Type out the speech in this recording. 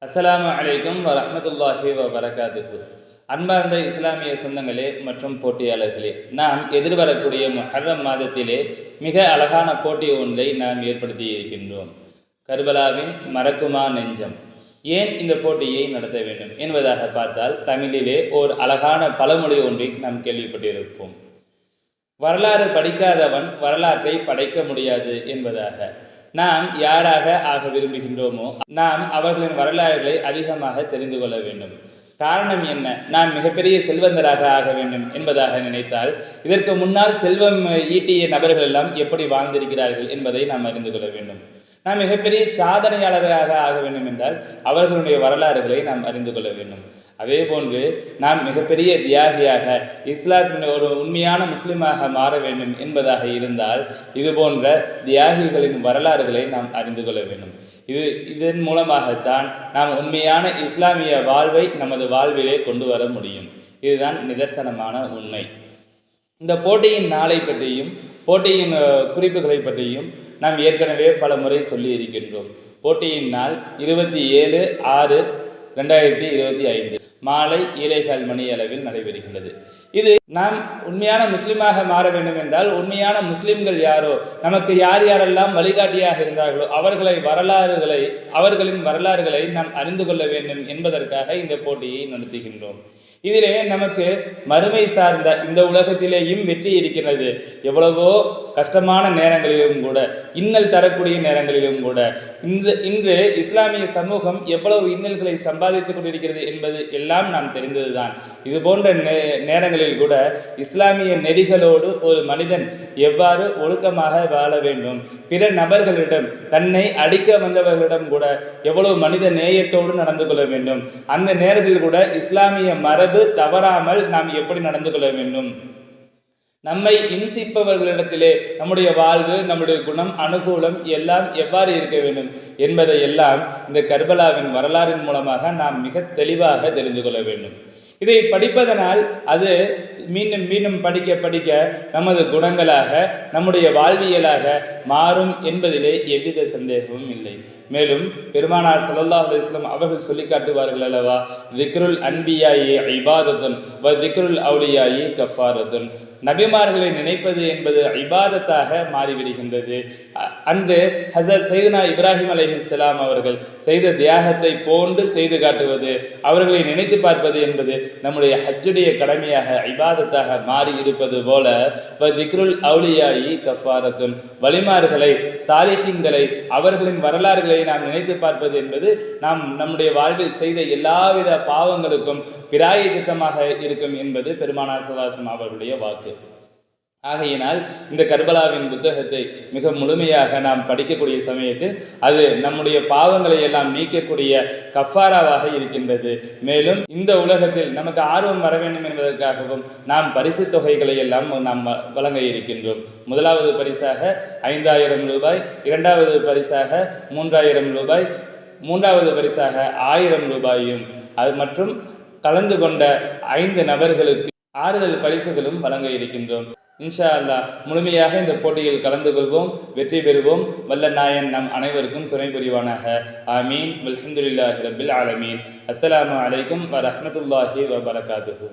அஸ்ஸலாமு அலைக்கும் வரஹ்மத்துல்லாஹி வபரகாத்துஹு. அன்பார்ந்த இஸ்லாமிய சொந்தங்களே மற்றும் போட்டியாளர்களே, நாம் எதிர்வரக்கூடிய முஹர்ரம் மாதத்திலே மிக அழகான போட்டி ஒன்றை நாம் ஏற்படுத்தி இருக்கின்றோம். கர்பலாவின் மறக்குமா நெஞ்சம். ஏன் இந்த போட்டியை நடத்த வேண்டும் என்பதாக பார்த்தால், தமிழிலே ஓர் அழகான பழமொழி ஒன்றை நாம் கேள்விப்பட்டிருப்போம். வரலாறு படிக்காதவன் வரலாற்றை படைக்க முடியாது என்பதாக. நாம் யாராக ஆக விரும்புகின்றோமோ நாம் அவர்களின் வரலாறுகளை அதிகமாக தெரிந்து கொள்ள வேண்டும். காரணம் என்ன? நாம் மிகப்பெரிய செல்வந்தராக ஆக வேண்டும் என்பதாக நினைத்தால், இதற்கு முன்னால் செல்வம் ஈட்டிய நபர்கள் எல்லாம் எப்படி வாழ்ந்திருக்கிறார்கள் என்பதை நாம் அறிந்து கொள்ள வேண்டும். நாம் மிகப்பெரிய சாதனையாளராக ஆக வேண்டும் என்றால் அவர்களுடைய வரலாறுகளை நாம் அறிந்து கொள்ள வேண்டும். அதே போன்று நாம் மிகப்பெரிய தியாகியாக, இஸ்லாத்தின் ஒரு உண்மையான முஸ்லிமாக மாற வேண்டும் என்பதாக இருந்தால், இது போன்ற தியாகிகளின் வரலாறுகளை நாம் அறிந்து கொள்ள வேண்டும். இதன் மூலமாகத்தான் நாம் உண்மையான இஸ்லாமிய வாழ்வை நமது வாழ்விலே கொண்டு வர முடியும். இதுதான் நிதர்சனமான உண்மை. இந்த போட்டியின் நாளை பற்றியும் போட்டியின் குறிப்புகளை பற்றியும் நாம் ஏற்கனவே பல முறை சொல்லி இருக்கின்றோம். போட்டியின் நாள் 27/6/2025 மாலை 7:15 மணி அளவில் நடைபெறுகின்றது. இது நாம் உண்மையான முஸ்லிமாக மாற வேண்டும் என்றால், உண்மையான முஸ்லிம்கள் யாரோ, நமக்கு யார் யாரெல்லாம் வழிகாட்டியாக இருந்தார்களோ அவர்களின் வரலாறுகளை நாம் அறிந்து கொள்ள வேண்டும் என்பதற்காக இந்த போட்டியை நடத்துகின்றோம். இதிலே நமக்கு மறுமை சார்ந்த இந்த உலகத்திலேயும் வெற்றி இருக்கிறது. எவ்வளவோ கஷ்டமான நேரங்களிலும் கூட, இன்னல் தரக்கூடிய நேரங்களிலும் கூட இன்று இஸ்லாமிய சமூகம் எவ்வளவு இன்னல்களை சம்பாதித்துக் கொண்டிருக்கிறது என்பது எல்லாம் நாம் தெரிந்ததுதான். இது போன்ற நேரங்களில் கூட இஸ்லாமிய நெறிகளோடு ஒரு மனிதன் எவ்வாறு ஒழுக்கமாக வாழ வேண்டும், பிற நபர்களிடம், தன்னை அடிக்க வந்தவர்களிடம் கூட எவ்வளவு மனித நேயத்தோடு நடந்து கொள்ள வேண்டும், அந்த நேரத்தில் கூட இஸ்லாமிய மரபு தவறாமல் நாம் எப்படி நடந்து கொள்ள வேண்டும், நம்மை இம்சிப்பவர்களிடத்திலே நம்முடைய வாழ்வு, நம்முடைய குணம், அனுகூலம் எல்லாம் எவ்வாறு இருக்க வேண்டும் என்பதை எல்லாம் இந்த கர்பலாவின் வரலாறின் மூலமாக நாம் மிக தெளிவாக தெரிந்து கொள்ள வேண்டும். இதை படிப்பதனால் அது மீண்டும் மீண்டும் படிக்க படிக்க நமது குணங்களாக, நம்முடைய வாழ்வியலாக மாறும் என்பதிலே எவ்வித சந்தேகமும் இல்லை. மேலும் பெருமானார் ஸல்லல்லாஹு அலைஹி வஸல்லம் அவர்கள் சொல்லி காட்டுவார்கள் அல்லவா, திக்ருல் அன்பியாயி இபாதத்துன் வ திக்ருல் அவுலியாயி கஃபாரத்துன். நபிமார்களை நினைப்பது என்பது இபாதத்தாக மாறிவிடுகின்றது. அன்று ஹஸரத் சையதுனா இப்ராஹிம் அலைஹிஸ்ஸலாம் அவர்கள் செய்த தியாகத்தை போன்று செய்து காட்டுவது, அவர்களை நினைத்து பார்ப்பது என்பது நம்முடைய ஹஜ்ஜுடைய கடமையாக, இபாதத்தாக மாறி இருப்பது போல திக்ருல் அவுலியாயி கஃபாரத்துன், வலிமார்களை, சாலிஹீன்களை, அவர்களின் வரலாறுகளை நாம் நினைத்து பார்ப்பது என்பது நாம் நம்முடைய வாழ்வில் செய்த எல்லாவித பாவங்களுக்கும் பிராயச்சித்தமாக இருக்கும் என்பது பெருமானார் ஸல்லல்லாஹு அலைஹி வஸல்லம் அவர்களுடைய வாக்கு. ஆகையினால் இந்த கர்பலாவின் புத்தகத்தை மிக முழுமையாக நாம் படிக்கக்கூடிய சமயத்தில் அது நம்முடைய பாவங்களை எல்லாம் நீக்கக்கூடிய கஃபாராவாக இருக்கின்றது. மேலும் இந்த உலகத்தில் நமக்கு ஆர்வம் வர வேண்டும் என்பதற்காகவும் நாம் பரிசு தொகைகளை எல்லாம் நாம் வழங்க இருக்கின்றோம். முதலாவது பரிசாக 5000 ரூபாய், இரண்டாவது பரிசாக 3000 ரூபாய், மூன்றாவது பரிசாக 1000 ரூபாயும் மற்றும் கலந்து கொண்ட 5 நபர்களுக்கு ஆறுதல் பரிசுகளும் வழங்க இருக்கின்றோம். இன்ஷா அல்லாஹ் முழுமையாக இந்த போட்டியில் கலந்து கொள்வோம், வெற்றி பெறுவோம். வல்ல நாயன் நம் அனைவருக்கும் துணை புரிவானாக. ஆமீன். வல்ஹம்துலில்லாஹி ரப்பில் ஆலமீன். அஸ்ஸலாமு அலைக்கும் வரஹ்மத்துல்லாஹி வபரகாத்துஹு.